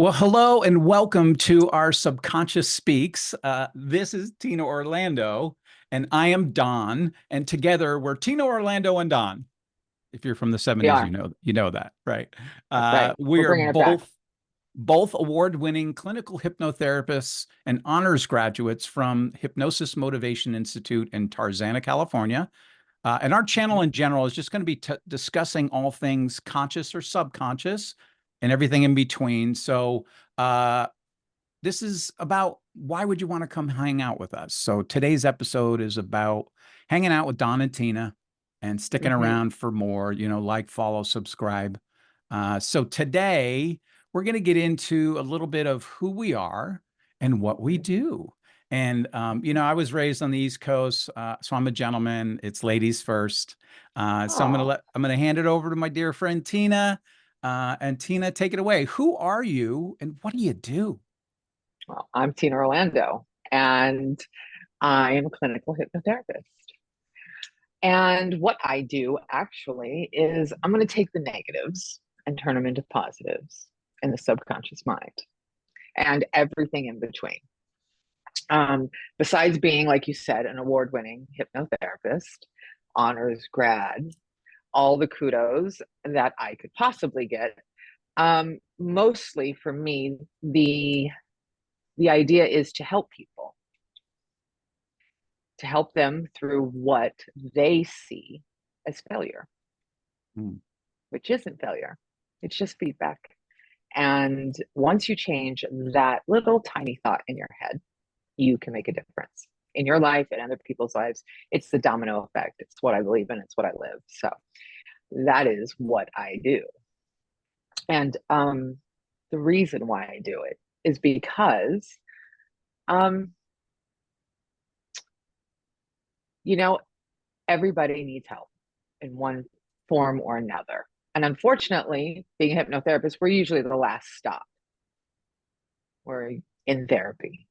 Well, hello and welcome to our Subconscious Speaks. This is Tina Orlando, and I am Don. And together we're Tina Orlando and Don. If you're from the We 70s, are. you know that, right? That's right. We We're are bringing it back. both award-winning clinical hypnotherapists and honors graduates from Hypnosis Motivation Institute in Tarzana, California. And our channel Mhm. in general is just going to be discussing all things conscious or subconscious and everything in between. So, uh, this is about why would you want to come hang out with us? So, today's episode is about hanging out with Don and Tina and sticking Mhm. around for more, like, follow, subscribe. So, today we're going to get into a little bit of who we are and what we Mhm. do. And Mhm. I was raised on the East Coast, so I'm a gentleman. It's ladies first. So Oh, I'm gonna hand it over to my dear friend Tina. And Tina, take it away. Who are you, and what do you do? well, I'm Tina Orlando, and I am a clinical hypnotherapist. And what I do actually is I'm going to take the negatives and turn them into positives in the subconscious mind and everything in between. Um, Besides being, like you said, an award winning hypnotherapist, honors grad, all the kudos that I could possibly get. Mostly for me, the idea is to help people, to help them through what they see as failure, Hmm. which isn't failure. It's just feedback. And once you change that little tiny thought in your head, you can make a difference in your life and other people's lives. It's the domino effect. It's what I believe in. It's what I live. So that is what I do. And the reason why I do it is because um, you know, everybody needs help in one form or another. And unfortunately, being a hypnotherapist, we're usually the last stop. We're in therapy.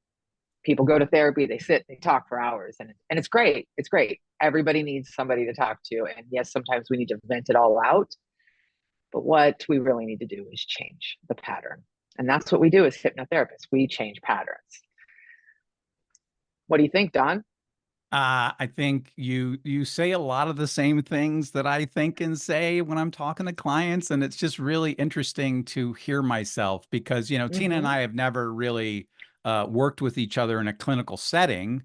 People go to therapy, they sit, they talk for hours, and it's great. It's great. Everybody needs somebody to talk to. And yes, sometimes we need to vent it all out. But what we really need to do is change the pattern. And that's what we do as hypnotherapists. We change patterns. What do you think, Don? I think you say a lot of the same things that I think and say when I'm talking to clients, and it's just really interesting to hear myself because Tina and Mm-hmm. I have never really worked with each other in a clinical setting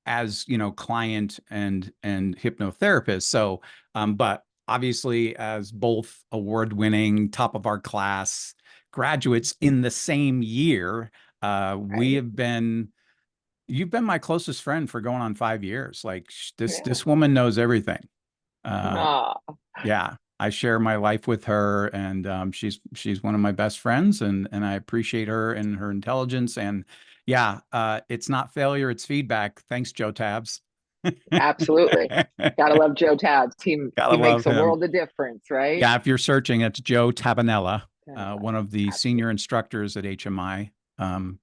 as client and hypnotherapist. So, but obviously, as both award-winning, top of our class graduates in the same year, we Right? have been. You've been my closest friend for going on 5 years. Like Yeah. this woman knows everything. Uh, Oh, yeah, I share my life with her, and she's one of my best friends, and I appreciate her and her intelligence. And yeah, it's not failure, it's feedback. Thanks, Joe Tabs. absolutely. Gotta love Joe Tabs. He Gotta makes love a him. world of difference, right? Yeah, if you're searching, it's Joe Tabanella, one of the senior Absolutely. instructors at HMI. Um,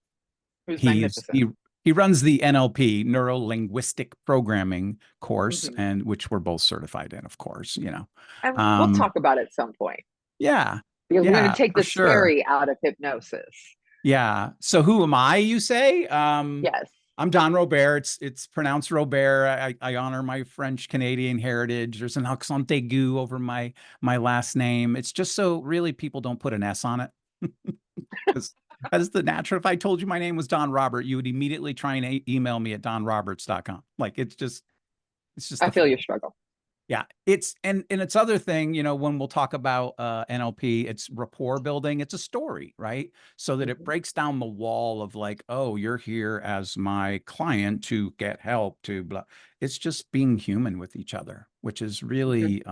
Who's he's magnificent. he runs the NLP, neuro linguistic programming course, Hmm. and which we're both certified in, of course. And we'll Um, talk about it at some point yeah, because we're going yeah, to take for the sure. scary out of hypnosis. Yeah. So who am I, you say? Yes. I'm Don Robert. It's pronounced Robert. I honor my French Canadian heritage. There's an accent aigu over my last name. It's just so really people don't put an S on it. Because that is the natural. If I told you my name was Don Robert, you would immediately try and email me at donroberts.com. Like it's just I the feel flow. your struggle. Yeah, it's and it's other thing, when we'll talk about NLP, it's rapport building. It's a story, right? So that it Hmm. breaks down the wall of like, oh, you're here as my client to get help to blah. It's just being human with each other, which is Hmm. really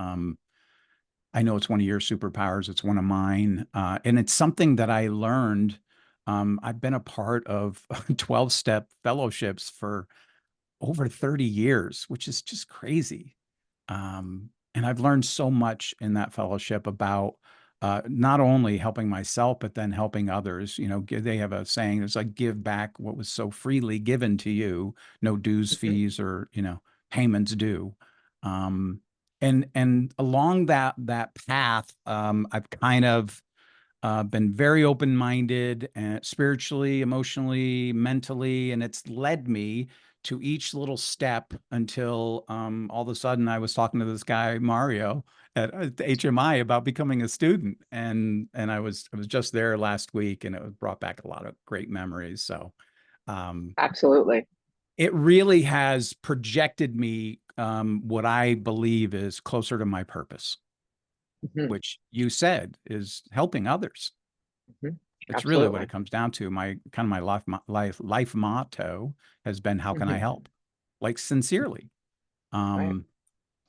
I know it's one of your superpowers, it's one of mine. And it's something that I learned. I've been a part of 12-step fellowships for over 30 years, which is just crazy. And I've learned so much in that fellowship about not only helping myself, but then helping others. They have a saying, it's like give back what was so freely given to you, no dues, Hmm. fees, or payments due. Um, and along that path, I've kind of been very open-minded and spiritually, emotionally, mentally, and it's led me to each little step until all of a sudden I was talking to this guy Mario at HMI about becoming a student, and I was just there last week, and it brought back a lot of great memories. So um, Absolutely. it really has projected me what I believe is closer to my purpose, Hmm. which you said is helping others. Hmm. It's really what it Absolutely. comes down to. My kind of my life motto has been, how can I Hmm. help? Like sincerely. Right. Um,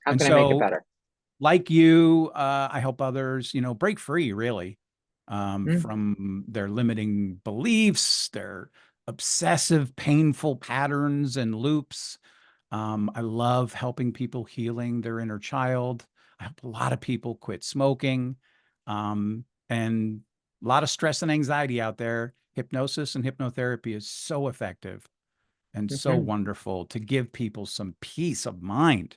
How and can I make it so better? like you, I help others, break free really Mm. from their limiting beliefs, their obsessive, painful patterns and loops. I love helping people healing their inner child. I help a lot of people quit smoking, and a lot of stress and anxiety out there. Hypnosis and hypnotherapy is so effective and so Hmm. wonderful to give people some peace of mind.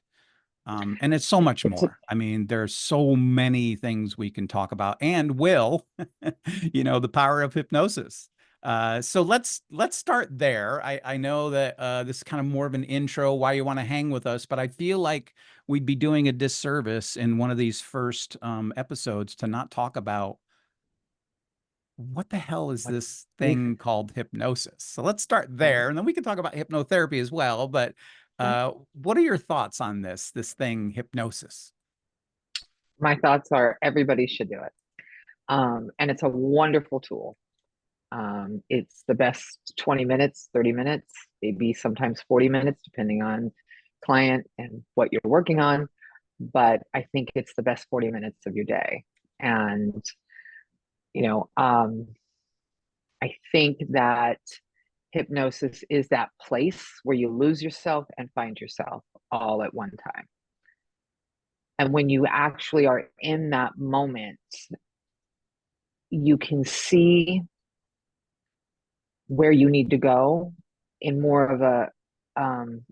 And it's so much It's a, more. I mean, there's so many things we can talk about and will, the power of hypnosis. So let's start there. I know that this is kind of more of an intro why you want to hang with us, but I feel like we'd be doing a disservice in one of these first episodes to not talk about what the hell is what this is thing it? called hypnosis. So let's start Right. there, and then we can talk about hypnotherapy as well. But Okay. what are your thoughts on this thing, hypnosis? My thoughts are everybody should do it. And it's a wonderful tool. It's the best 20 minutes, 30 minutes, maybe sometimes 40 minutes, depending on client and what you're working on. But I think it's the best 40 minutes of your day. And, you know, um, I think that hypnosis is that place where you lose yourself and find yourself all at one time. And when you actually are in that moment, you can see where you need to go in more of a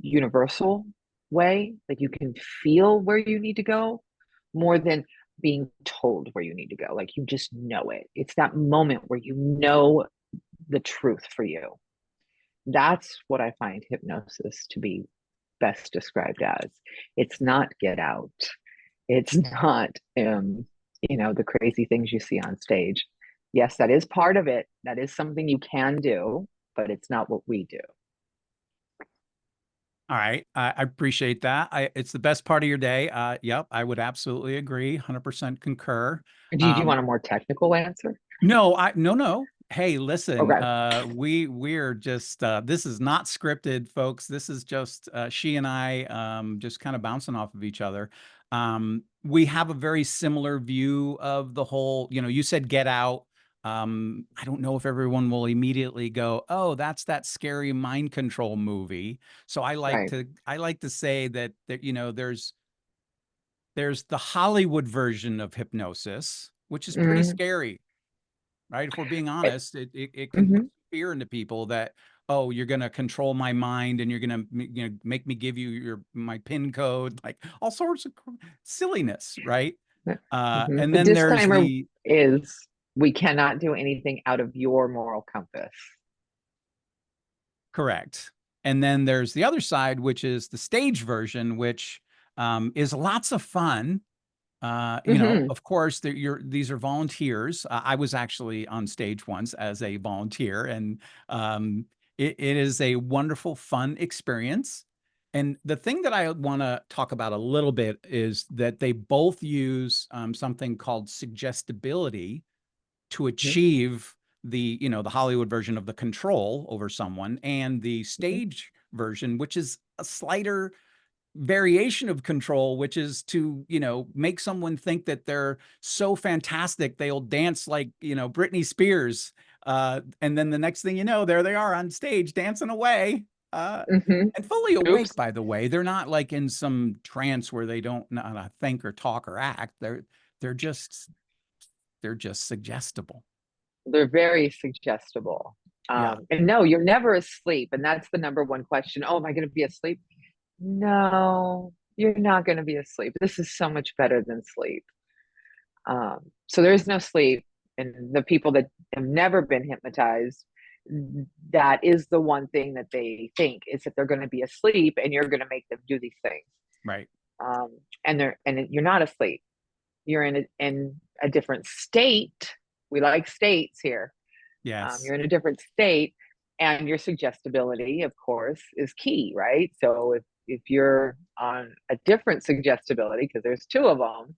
universal way. Like you can feel where you need to go more than being told where you need to go. Like you just know it. It's that moment where you know the truth for you. That's what I find hypnosis to be best described as. It's not get out. It's not, the crazy things you see on stage. Yes, that is part of it. That is something you can do, but it's not what we do. All right, I appreciate that. It's the best part of your day. Yep, I would absolutely agree, 100% concur. Do you Um, want a more technical answer? no. Hey, listen, Okay. we're just this is not scripted, folks. This is just she and I just kind of bouncing off of each other. We have a very similar view of the whole, you said get out. I don't know if everyone will immediately go, "Oh, that's that scary mind control movie." So Right. I like to say that there's the Hollywood version of hypnosis, which is pretty Mm-hmm. scary, right? If we're being honest, it can put Mm-hmm. fear into people that, oh, you're going to control my mind and you're going to make me give you my PIN code, like all sorts of silliness, right? And The then there's disclaimer the is we cannot do anything out of your moral compass. correct. And then there's the other side, which is the stage version, which is lots of fun. Mm-hmm. Of course, these are volunteers. I was actually on stage once as a volunteer, and it is a wonderful, fun experience. And the thing that I want to talk about a little bit is that they both use something called suggestibility to achieve the Hollywood version of the control over someone, and the Mm-hmm. stage version, which is a slighter variation of control, which is to, make someone think that they're so fantastic they'll dance like, Britney Spears. And then the next thing you know, there they are on stage dancing away. Uh, Mm-hmm. and fully awake, Oops. by the way. They're not like in some trance where they don't know how to think or talk or act. They're just they're just suggestible. They're very suggestible. Yeah. And no, you're never asleep. And that's the number one question. Oh, am I going to be asleep? No, you're not going to be asleep. This is so much better than sleep. So there is no sleep And the people that have never been hypnotized, that is the one thing that they think is that they're going to be asleep and you're going to make them do these things. Right. Um, and you're not asleep. You're in a different state. We like states here. Yes. You're in a different state, and your suggestibility, of course, is key, right? So if you're on a different suggestibility, because there's two of them,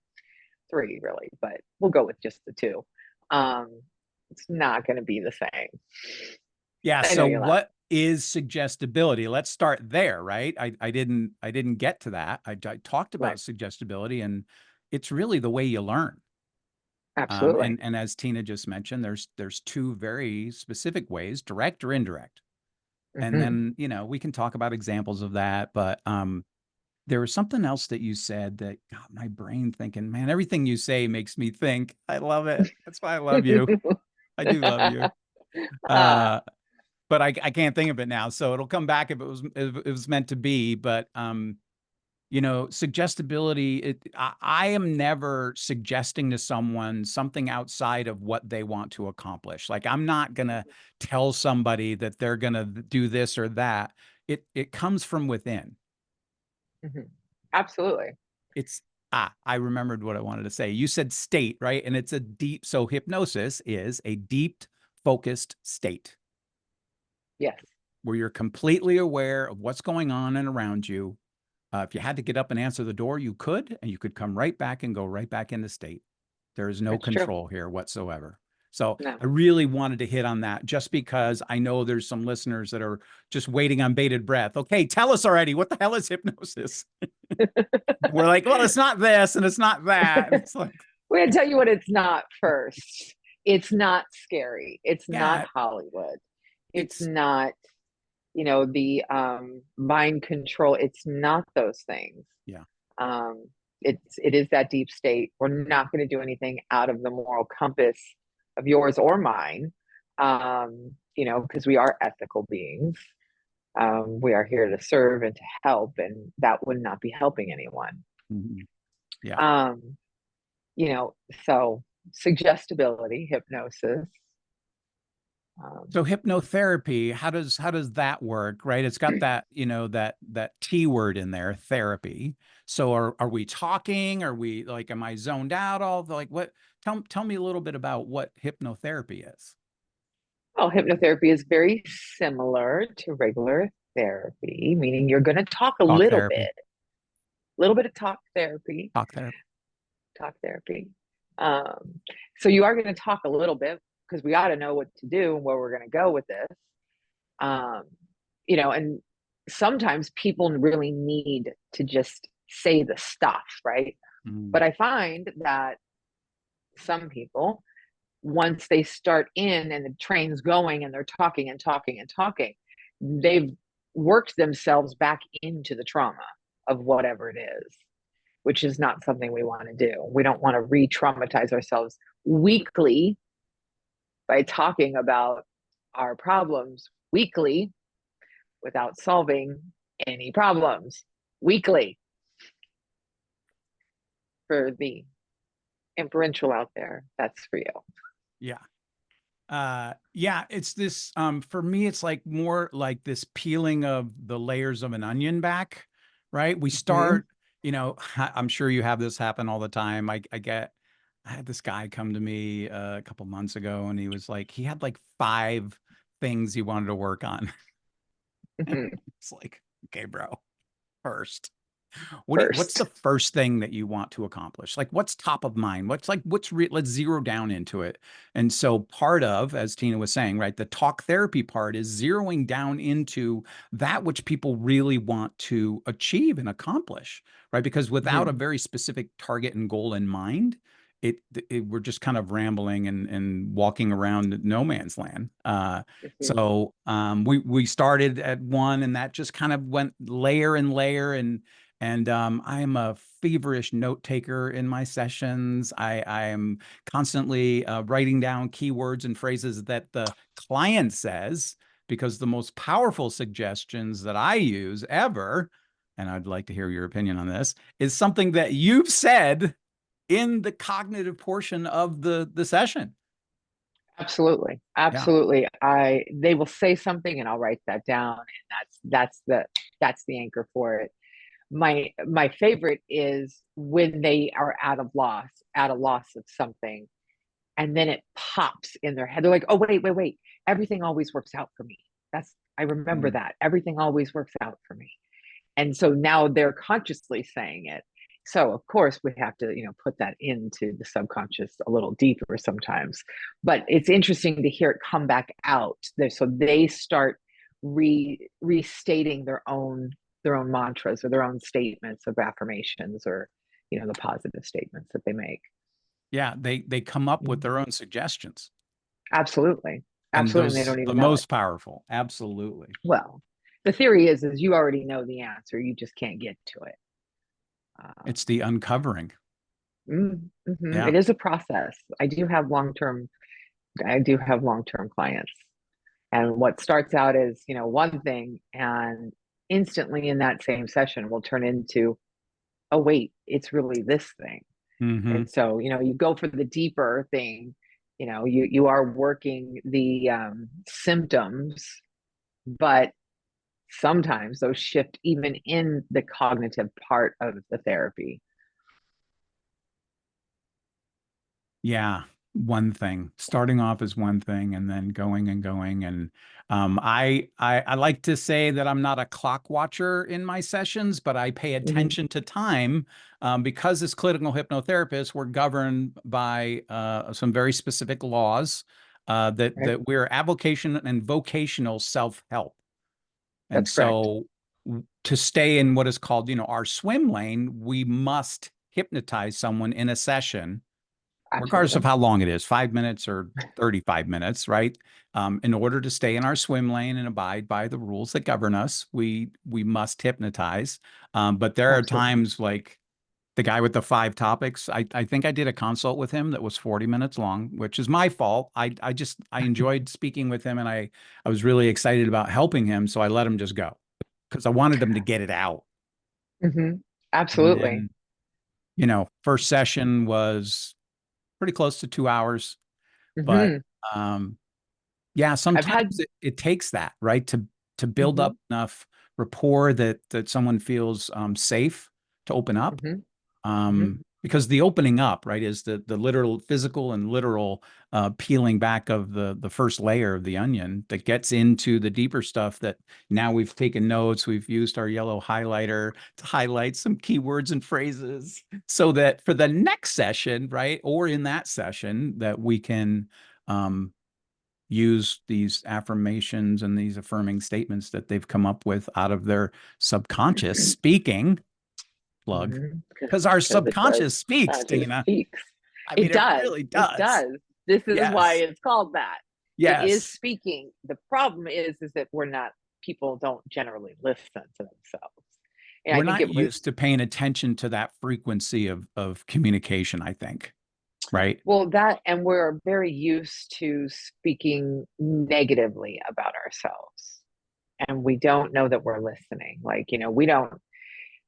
three really, but we'll go with just the two. Um, it's not going to be the same. Yeah. I know So you're laughing. what is suggestibility? Let's start there, right? I didn't get to that. I talked about Right. suggestibility, and it's really the way you learn. Absolutely. And as Tina just mentioned, there's two very specific ways, direct or indirect. And Hmm. then, we can talk about examples of that, but there was something else that you said that got my brain thinking, man, everything you say makes me think. I love it. That's why I love you. I do love you. uh, Uh, but I can't think of it now. So it'll come back if it was meant to be. But suggestibility, I am never suggesting to someone something outside of what they want to accomplish. Like, I'm not gonna tell somebody that they're gonna do this or that. It comes from within. mhm. Absolutely. It's I remembered what I wanted to say. You said state, right? And it's a deep, so hypnosis is a deep, focused state Yes. where you're completely aware of what's going on and around you. If you had to get up and answer the door, you could, and you could come right back and go right back into state. There is no That's true. control here whatsoever. So No. I really wanted to hit on that just because I know there's some listeners that are just waiting on bated breath. Okay, tell us already. What the hell is hypnosis? We're like, well, it's not this and it's not that. And it's like, We're going to tell you what it's not first. It's not scary. It's not yeah, Hollywood. It's it's, not, the mind control. It's not those things. yeah. Um, it is that deep state. We're not going to do anything out of the moral compass of yours or mine, because we are ethical beings. We are here to serve and to help, and that would not be helping anyone. Mhm. Yeah. Um, you know, so suggestibility, hypnosis. So Um, hypnotherapy, how does that work, right? It's got that, that T word in there, therapy. So are we talking? Are we like, am I zoned out all the like what tell me a little bit about what hypnotherapy is. well, hypnotherapy is very similar to regular therapy, meaning you're going to talk a Talk therapy. little bit of Talk therapy. talk therapy. Um, so you are going to talk a little bit because we ought to know what to do and where we're going to go with this. Um, and sometimes people really need to just say the stuff, right? Mm, But I find that some people, once they start in and the train's going and they're talking and talking and talking, they've worked themselves back into the trauma of whatever it is, which is not something we want to do. We don't want to re traumatize ourselves weekly by talking about our problems weekly without solving any problems weekly. For the inferential out there, that's for you. yeah. Yeah, it's this for me it's like more like this peeling of the layers of an onion back, right? We Mm-hmm. start, I'm sure you have this happen all the time. I had this guy come to me a couple months ago and he was like he had like five things he wanted to work on. Mm-hmm. It's like, okay, bro, first. What's the First. first thing that you want to accomplish? Like what's top of mind? Let's zero down into it. And so part of, as Tina was saying, right, the talk therapy part is zeroing down into that which people really want to achieve and accomplish, right? Because without a Mm-hmm. very specific target and goal in mind, we're just kind of rambling and walking around no man's land. Mm-hmm. So we started at one, and that just kind of went layer and layer, and I am a feverish note taker in my sessions. I am constantly writing down keywords and phrases that the client says, because the most powerful suggestions that I use ever, and I'd like to hear your opinion on this, is something that you've said in the cognitive portion of the session. Absolutely. Yeah. Absolutely. They will say something and I'll write that down, and that's the anchor for it. My favorite is when they are at a loss of something, and then it pops in their head. They're like, "Oh, wait. Everything always works out for me." I remember Mm. that. Everything always works out for me. And so now they're consciously saying it. So of course we have to, put that into the subconscious a little deeper sometimes. But it's interesting to hear it come back out there. So they start restating their own mantras or their own statements of affirmations, or the positive statements that they make. Yeah, they come up with Mhm. their own suggestions, Absolutely. and Absolutely. And they those don't the even know it. most powerful. Absolutely. Well, the theory is you already know the answer. You just can't get to it. Um, It's the uncovering. It Yeah. is a process. I do have long-term clients. And what starts out as, one thing, and instantly in that same session will turn into, oh wait, it's really this thing. Hmm. And so, you go for the deeper thing, you are working the symptoms, but sometimes those shift even in the cognitive part of the therapy. Yeah, one thing. Starting off as one thing and then going and going. And I like to say that I'm not a clock watcher in my sessions, but I pay Hmm. attention to time because as clinical hypnotherapists, we're governed by some very specific laws Right? that we're avocation and vocational self-help. And That's correct. so to stay in what is called, our swim lane, we must hypnotize someone in a session regardless of Absolutely. how long it is, 5 minutes or 35 minutes, right? In order to stay in our swim lane and abide by the rules that govern us, we must hypnotize. But there are Absolutely. times like the guy with the 5 topics. I think I did a consult with him that was 40 minutes long, which is my fault. I enjoyed speaking with him and I was really excited about helping him, so I let him just go because I wanted him to get it out. Hmm. And Absolutely. then, first session was pretty close to 2 hours. But Hmm. um, yeah, I've had. sometimes it takes that, right? To build Hmm. up enough rapport that someone feels safe to open up. Hmm. Hmm. Because the opening up, right, is the literal physical and literal peeling back of the first layer of the onion that gets into the deeper stuff that now we've taken notes, we've used our yellow highlighter to highlight some keywords and phrases so that for the next session, right, or in that session that we can um, use these affirmations and these affirming statements that they've come up with out of their subconscious speaking plug Hmm. because our Because it does. subconscious speaks, It just Tina. speaks. I mean, It it does. really It does. does. This is why Yes. it's called that. It is Yes. speaking. The problem is that people don't generally listen to themselves. And I We're think not it was, used to paying attention to that frequency of communication, I think. Right. well, that, and we're very used to speaking negatively about ourselves. And we don't know that we're listening. Like, we don't,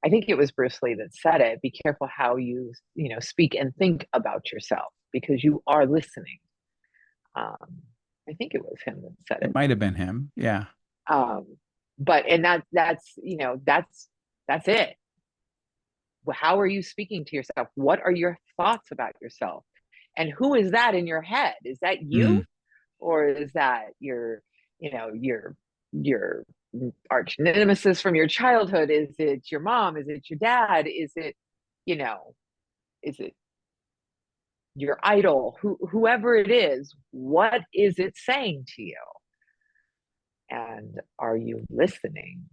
I think it was Bruce Lee that said it, be careful how you, speak and think about yourself, because you are listening. Um, I think it was him that said It it. might have been him. Yeah. Um, but and that's it. How are you speaking to yourself? What are your thoughts about yourself? And who is that in your head? Is that Mm. you, or is that your arch nemesis from your childhood? Is it your mom? Is it your dad? You know, is it your idol? Whoever it is, what is it saying to you? And are you listening?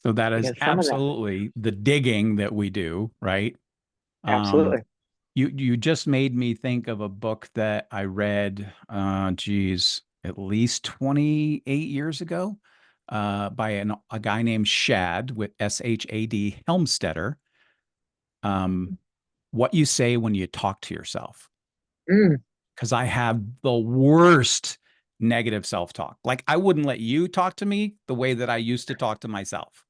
So that is Because some of that, absolutely the digging that we do, right? Um, absolutely. you just made me think of a book that I read, geez, at least 28 years ago, by a guy named Shad with Shad Helmstetter. Um, what you say when you talk to yourself. Mm, Because I have the worst negative self-talk. Like I wouldn't let you talk to me the way that I used to talk to myself.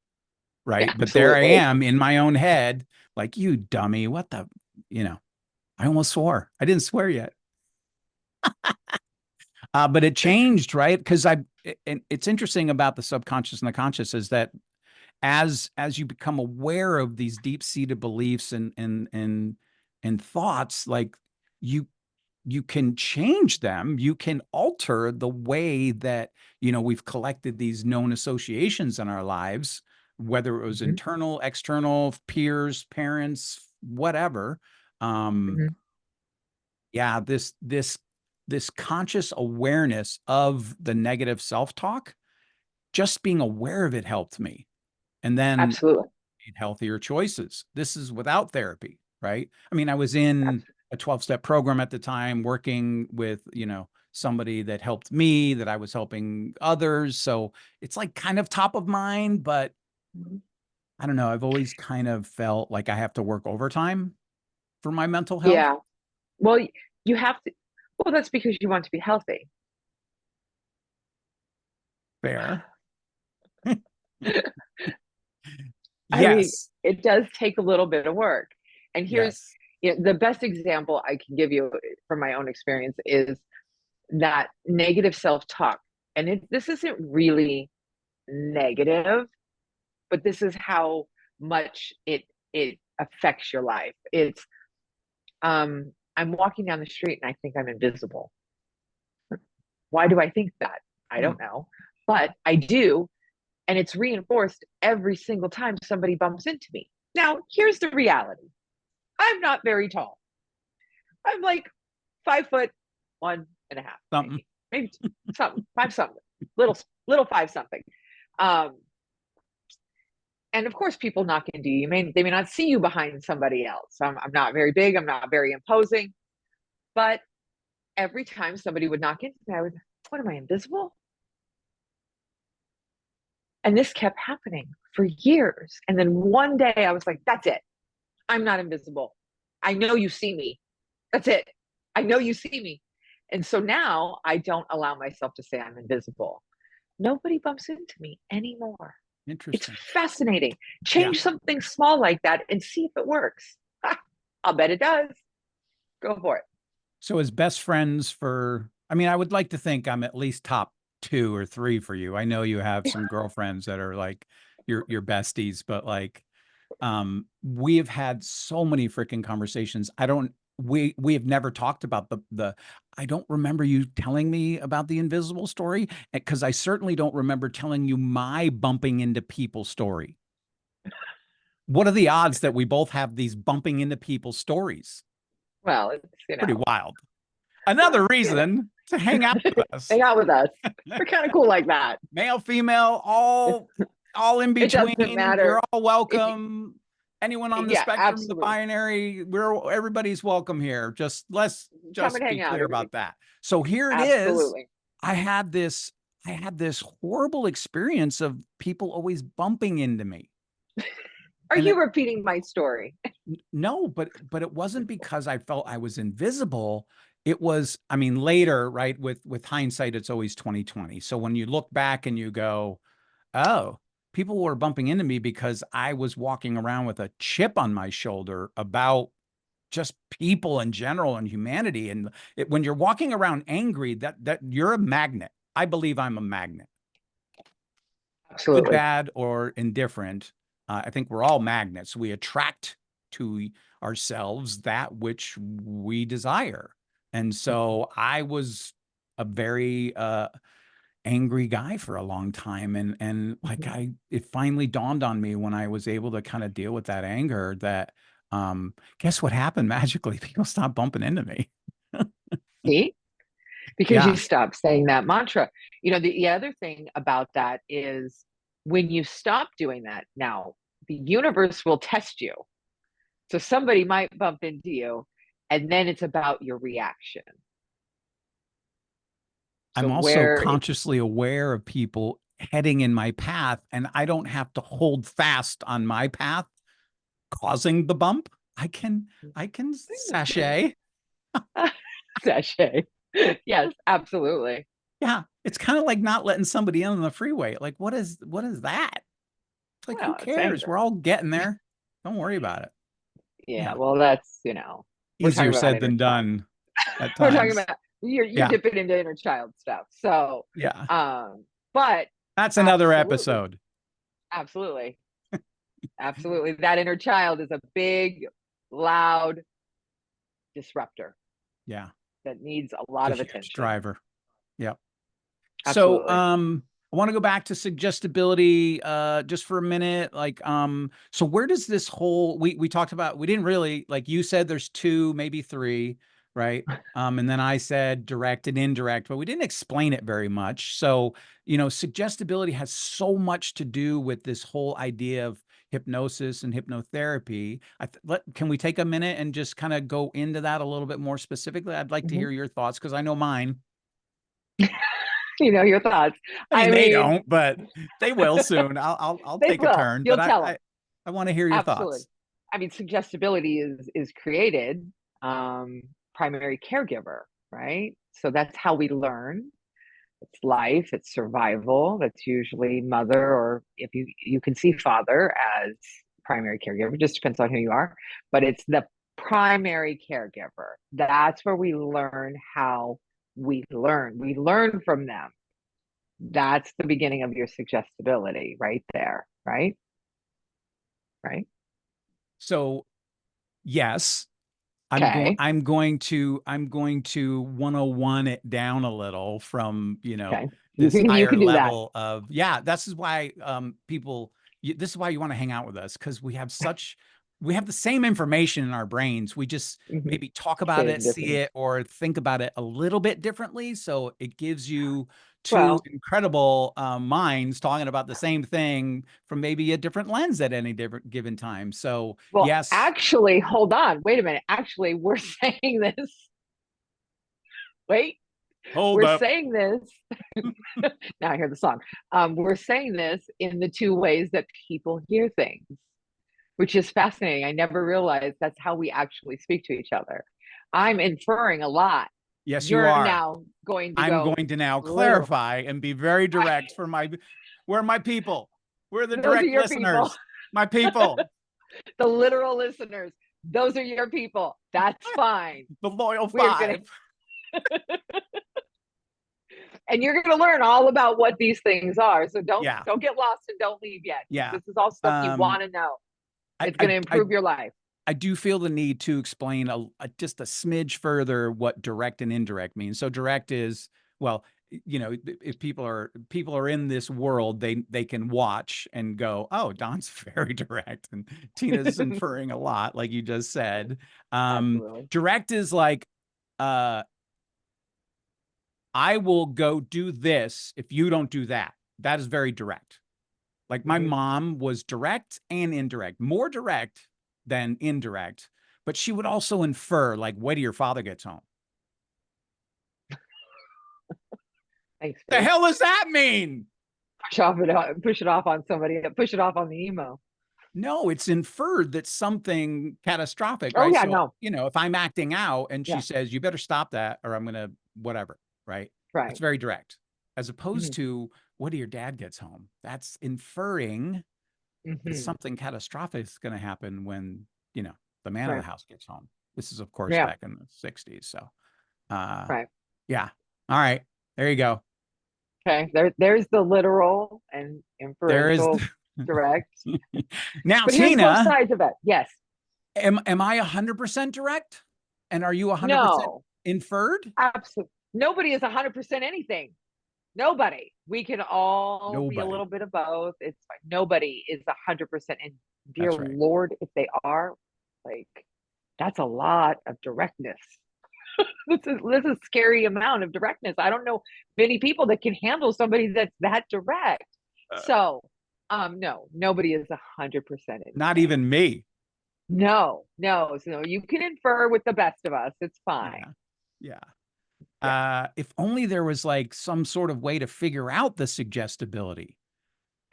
Right. But there I absolutely. am in my own head, like, you dummy, what the, you know, I almost swore. I didn't swear yet. But it changed, right? Because and it's interesting about the subconscious and the conscious is that as you become aware of these deep-seated beliefs and thoughts, like you you can change them, you can alter the way that we've collected these known associations in our lives, whether it was Mhm, internal, external, peers, parents, whatever. um mhm. yeah, this conscious awareness of the negative self-talk, just being aware of it helped me. And then Absolutely. made healthier choices. This is without therapy, right? I mean, I was in Abs- a 12-step program at the time, working with, somebody that helped me, that I was helping others. So it's like kind of top of mind, but Mhm. I don't know. I've always kind of felt like I have to work overtime for my mental health. Yeah. Well, you have to. Well, that's because you want to be healthy. Fair. I mean, Yes. it does take a little bit of work. And here's, Yes. the best example I can give you from my own experience is that negative self-talk. And this isn't really negative, but this is how much it affects your life. It's I'm walking down the street and I think I'm invisible. Why do I think that? I Hmm. don't know, but I do, and it's reinforced every single time somebody bumps into me. Now, here's the reality. I'm not very tall. I'm like 5 foot 1.5, Something. maybe something, five something, little five something. Um, and of course, people knock into you. They may not see you behind somebody else. I'm not very big. I'm not very imposing. But every time somebody would knock into me, I would, what am I, invisible? And this kept happening for years. And then one day I was like, that's it. I'm not invisible. I know you see me. That's it. I know you see me. And so now I don't allow myself to say I'm invisible. Nobody bumps into me anymore. It's Interesting. fascinating. Yeah. Change something small like that and see if it works. I'll bet it does. Go for it. So as best friends for, I mean, I would like to think I'm at least top two or three for you. I know you have some girlfriends that are like your besties, but like we have had so many freaking conversations. I don't we have never talked about the I don't remember you telling me about the invisible story, because I certainly don't remember telling you my bumping into people story. What are the odds that we both have these bumping into people stories? Well, it's, Pretty wild. Another you know, reason to hang out with us. hang out with us. We're kind of cool like that. Male, female, all in It doesn't between. You're matter all if you, welcome. Anyone on the yeah, spectrum of the absolutely. binary, everybody's welcome here. Just let's Come and just be hang out. clear about that. So here it is. Absolutely. I had this I had this horrible experience of people always bumping into me. Are And you it repeating my story? no, but it wasn't because I felt I was invisible. It was, I mean, later, right? With hindsight, it's always 2020. So when you look back and you go, oh, people were bumping into me because I was walking around with a chip on my shoulder about just people in general and humanity. And when you're walking around angry, that you're a magnet. I believe I'm a magnet, good, Absolutely. bad, or indifferent. I think we're all magnets. We attract to ourselves that which we desire. And so I was a very angry guy for a long time, and like Mhm. it finally dawned on me when I was able to kind of deal with that anger that guess what happened magically? People stopped bumping into me. See? Because you Yeah, stop saying that mantra. The other thing about that is when you stop doing that, now the universe will test you. So somebody might bump into you, and then it's about your reaction. So I'm also where it's consciously aware of people heading in my path, and I don't have to hold fast on my path causing the bump. I can sashay. sachet. Yes, absolutely. Yeah, it's kind of like not letting somebody in on the freeway. Like what is that? It's like, who Well, it's cares? anger. We're all getting there. Don't worry about it. Yeah, Yeah. well, that's, we're talking Easier about said it in than fun. done at We're talking times. about you're Yeah. dipping into inner child stuff. So, Yeah. um, but That's another absolutely, episode. absolutely, absolutely, that inner child is a big, loud disruptor Yeah. that needs a It's lot a of huge attention. driver. Yep. So, Absolutely. I want to go back to suggestibility just for a minute. Like, so where does this whole we talked about, we didn't really, like you said there's two, maybe three, right? And then I said direct and indirect, but we didn't explain it very much. So, suggestibility has so much to do with this whole idea of hypnosis and hypnotherapy. Can we take a minute and just kind of go into that a little bit more specifically? I'd like to Mhm. hear your thoughts because I know mine. You know your thoughts. I mean, I they mean, don't, but they will soon. I'll they take a will. turn, but You'll I tell them. I want to hear your Absolutely. thoughts. I mean, suggestibility is created, um, primary caregiver, right? So that's how we learn. It's life, it's survival. That's usually mother, or if you can see father as primary caregiver, just depends on who you are. But it's the primary caregiver. That's where we learn how we learn. We learn from them. That's the beginning of your suggestibility right there, right? Right. So, yes, Okay. I'm going to 101 it down a little from, Okay. this You higher can do that. level of, yeah, this is why this is why you want to hang out with us, because we have the same information in our brains. We just Mhm. maybe talk about Say it it, see differently. it, or think about it a little bit differently. So it gives you two Well, incredible minds talking about the same thing from maybe a different lens at any different given time. So well, yes, actually, hold on. Wait a minute. Actually, we're saying this. Wait, hold we're up. saying this. Now I hear the song. We're saying this in the two ways that people hear things, which is fascinating. I never realized that's how we actually speak to each other. I'm inferring a lot. Yes, you You're are. now going to I'm go going to now literal. clarify and be very direct for where are my people? Where are the Those are direct your people, listeners? My people, the literal listeners. Those are your people. That's fine. the loyal We're gonna five. and you're going to learn all about what these things are. So Yeah, don't get lost and don't leave yet, because yeah. this is all stuff you Um, want to know. I, It's going I, to I, improve your life. I do feel the need to explain just a smidge further what direct and indirect means. So direct is, well, if people are in this world, they can watch and go, oh, Don's very direct, and Tina's inferring a lot, like you just said. Absolutely. Direct is like, uh, I will go do this if you don't do that. That is very direct. Like my Mm-hmm. mom was direct and indirect, more direct than indirect, but she would also infer, like, wait till your father gets home. Thanks, The babe. hell does that mean? Push it off on somebody. Push it off on the emo. No, it's inferred that something catastrophic, Oh right? yeah, So, no, if I'm acting out and she yeah, says, you better stop that or I'm going to whatever, right? right. That's very direct. As Mm-hmm. opposed to, what do your dad gets home? That's inferring that Mm-hmm. something catastrophic is going to happen when, you know, the man of the Right, house gets home. This is, of course, yeah, back in the 60s. So, uh, right. yeah. All right. There you go. Okay, there's the literal and There is. inferential direct. Now, But here's both Tina, sides of it. Yes, am I 100% direct? And are you 100% no, inferred? absolutely. Nobody is 100% anything. Nobody. We can all be a Nobody. little bit of both. It's fine. Nobody is 100%. And dear That's right. Lord, if they are, like, that's a lot of directness. This is a scary amount of directness. I don't know many people that can handle somebody that's that direct. So, no, nobody is 100% Not anything. even me. No, no. So you can infer with the best of us. It's fine. Yeah. Yeah. Yeah. If only there was like some sort of way to figure out the suggestibility.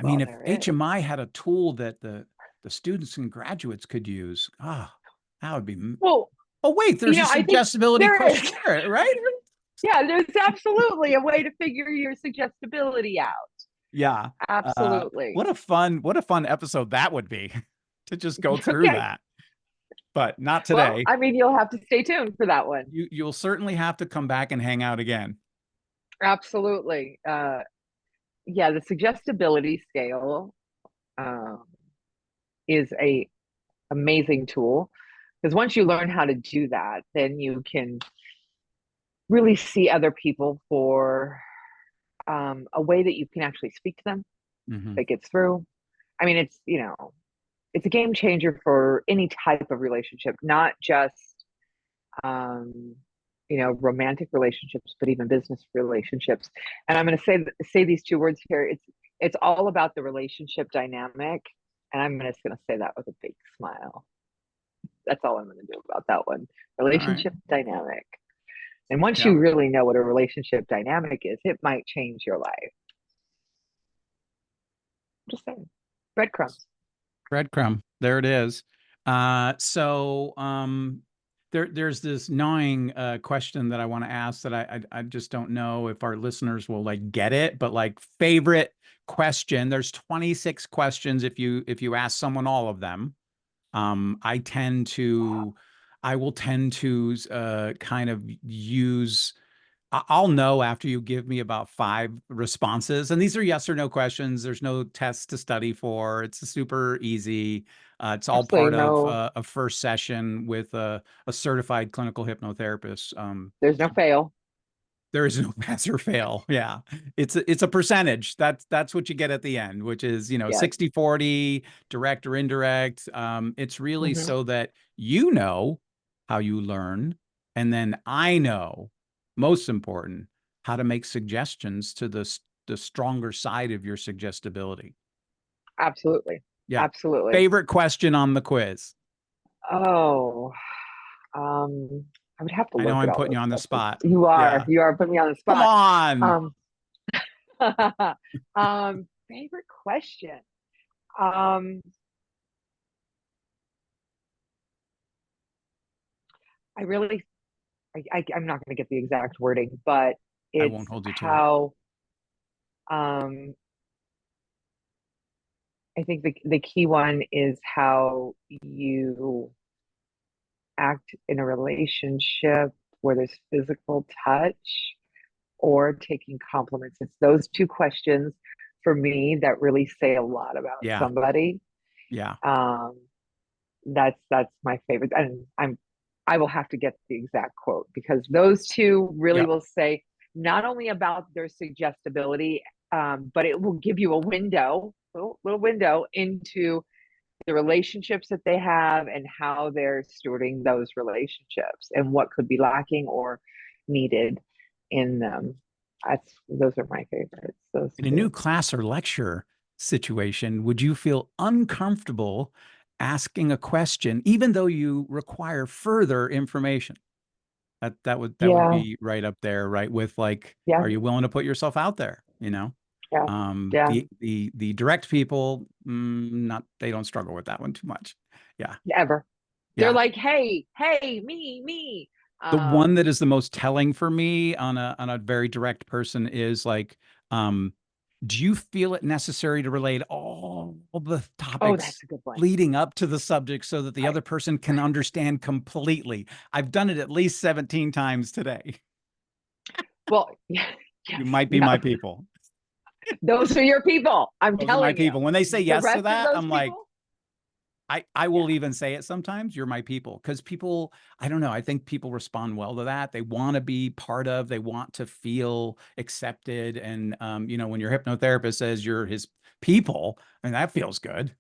I mean, Well, if there is. HMI had a tool that the students and graduates could use, that would be. Well, Oh, wait, there's a I think suggestibility there is. questionnaire, right? Yeah, there's absolutely a way to figure your suggestibility out. Yeah. Absolutely. What a fun episode that would be to just go through Okay. that. but not Well, today. I mean, you'll have to stay tuned for that one. You'll certainly have to come back and hang out again. Absolutely. Yeah, the suggestibility scale um, is a amazing tool because once you learn how to do that, then you can really see other people for a way that you can actually speak to them Hmm. that gets through. I mean, it's a game changer for any type of relationship, not just um, romantic relationships, but even business relationships. And I'm going to say these two words here. It's all about the relationship dynamic, and I'm just going to say that with a big smile. That's all I'm going to do about that one. All right. Relationship dynamic. And once Yeah. you really know what a relationship dynamic is, it might change your life. Just saying. Breadcrumbs. Breadcrumb. There it is. There's this gnawing question that I want to ask that I just don't know if our listeners will like get it, but like favorite question. There's 26 questions if you ask someone all of them. I tend to I will tend to kind of use I'll know after you give me about five responses. And these are yes or no questions. There's no tests to study for. It's super easy. It's all Absolutely part of no, a first session with a certified clinical hypnotherapist. there's no fail. There is no pass or fail. Yeah. It's a percentage. That's what you get at the end, which is, Yes. 60/40, direct or indirect. It's really Hmm. so that you know how you learn, and then I know, most important, how to make suggestions to the stronger side of your suggestibility. Absolutely. Yeah. Absolutely. Favorite question on the quiz. Oh, I would have to I know look at I'm all putting you those on the questions. spot. You are, Yeah. you are putting me on the Come spot. on. Um, favorite question. Um, I really, I'm not going to get the exact wording, but I it's won't hold you to it. how, um, I think the key one is how you act in a relationship where there's physical touch or taking compliments. It's those two questions for me that really say a lot about Yeah. somebody. Yeah. Um, that's my favorite, and I will have to get the exact quote because those two really Yep. will say not only about their suggestibility, but it will give you a window, little window into the relationships that they have and how they're stewarding those relationships and what could be lacking or needed in them. Those are my favorites. Those In a new two. class or lecture situation, would you feel uncomfortable asking a question, even though you require further information? That would Yeah, be right up there, right? With like, yeah, are you willing to put yourself out there? yeah, yeah. The direct people, not they don't struggle with that one too much. Yeah, Ever. They're yeah. like, hey, hey, me. The one that Um, is the most telling for me on a very direct person is like, um, do you feel it necessary to relate all the oh, topics that's a good one. leading up to the subject so that the I other person can understand completely? I've done it at least 17 times today. well, yeah, You yes, might be yeah. my people. Those are your people. I'm Those are my telling you. people. When they say The yes to rest of that, those I'm like, people, I yeah, will even say it sometimes, you're my people. Because people, I don't know, I think people respond well to that. They want to be part of, they want to feel accepted. And when your hypnotherapist says you're his people, I mean, that feels good.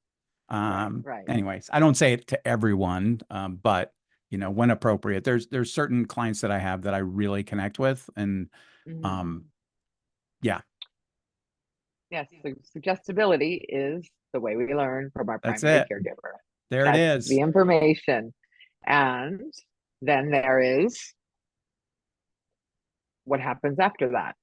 right, right. Anyways, I don't say it to everyone, but when appropriate, there's certain clients that I have that I really connect with. And um, Mhm. yeah, Yes, suggestibility is the way we learn from our that's primary it. caregiver. There it That's the is. information. And then there is what happens after that.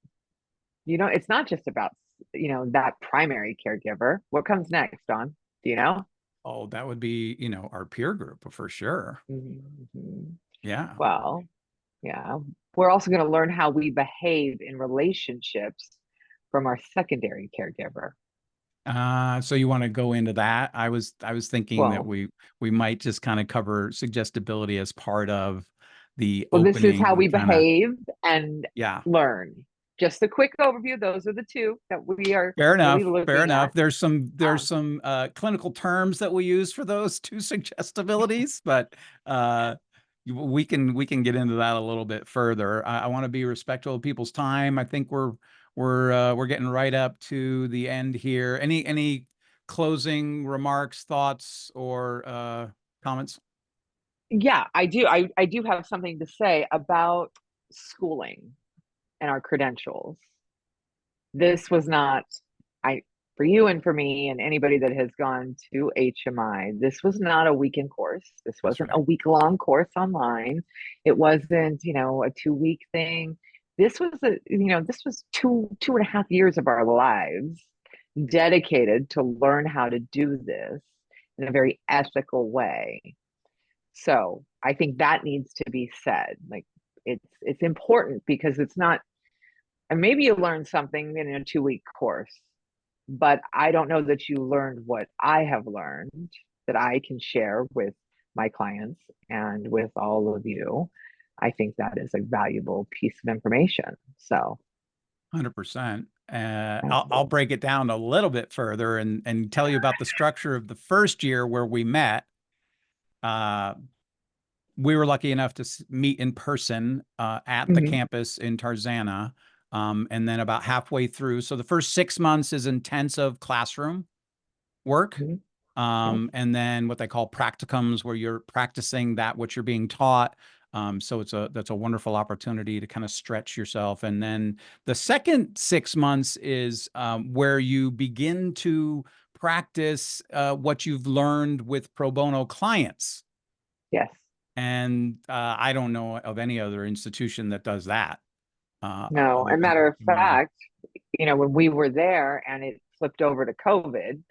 It's not just about, that primary caregiver. What comes next, Don? Do you know? Oh, that would be, our peer group for sure. Mhm. Yeah. Well, yeah. We're also going to learn how we behave in relationships from our secondary caregiver. So you want to go into that? I was thinking that Well, we might just kind of cover suggestibility as part of the well, this is how opening we kind of, behave and yeah. learn. Just a quick overview. Those are the two that we are Fair really enough. Fair looking enough. at. There's Um, some clinical terms that we use for those two suggestibilities, but uh, we can get into that a little bit further. I want to be respectful of people's time. I think we're getting right up to the end here. Any closing remarks, thoughts, or comments? yeah, I do. I do have something to say about schooling and our credentials. This was not, I, for you and for me and anybody that has gone to HMI, this was not a weekend course. This That's wasn't a right. week-long course online. It wasn't, a 2-week thing. This was 2.5 years of our lives dedicated to learn how to do this in a very ethical way. So I think that needs to be said. Like, it's important because it's not, and maybe you learned something in a 2-week course, but I don't know that you learned what I have learned that I can share with my clients and with all of you. I think that is a valuable piece of information. So, 100%. I'll absolutely. break it down a little bit further and tell you about the structure of the first year where we met. Uh, we were lucky enough to meet in person at the Mm-hmm, campus in Tarzana. And then about halfway through, so the first 6 months is intensive classroom work. mm-hmm, yep, And then what they call practicums, where you're practicing that what you're being taught. So that's a wonderful opportunity to kind of stretch yourself. And then the second 6 months is where you begin to practice what you've learned with pro bono clients. yes. And I don't know of any other institution that does that No, other and than matter of HMI. fact, when we were there and it flipped over to COVID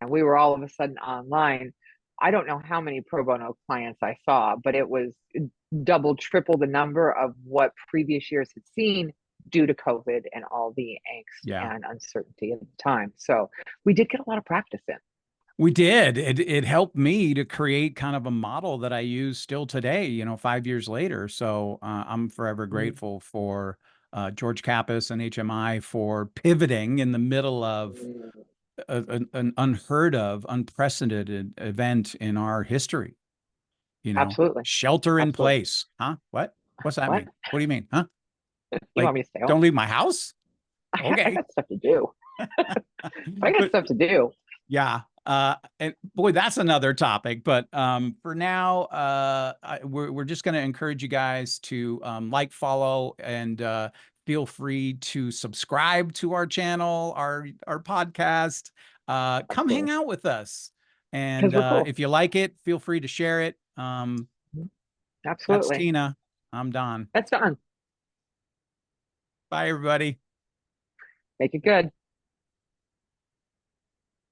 and we were all of a sudden online, I don't know how many pro bono clients I saw, but it was double, triple the number of what previous years had seen due to COVID and all the angst Yeah. and uncertainty at the time. So we did get a lot of practice in. We did. It helped me to create kind of a model that I use still today, 5 years later. So I'm forever Mm. grateful for George Kappas and HMI for pivoting in the middle of an unheard of, unprecedented event in our history. Absolutely. Shelter in Absolutely. place. Huh? What? What's that What? mean? What do you mean? Huh? You Like, want me to stay home? don't leave my house? I Okay. got stuff to do. I got But stuff to do. yeah. And boy, that's another topic. But for now, we're just going to encourage you guys to like, follow, and feel free to subscribe to our channel, our podcast. Come hang Absolutely. out with us. And Because we're cool. if you like it, feel free to share it. Mhm. That's Absolutely. Tina. I'm Don. That's done. Bye, everybody. Make it good.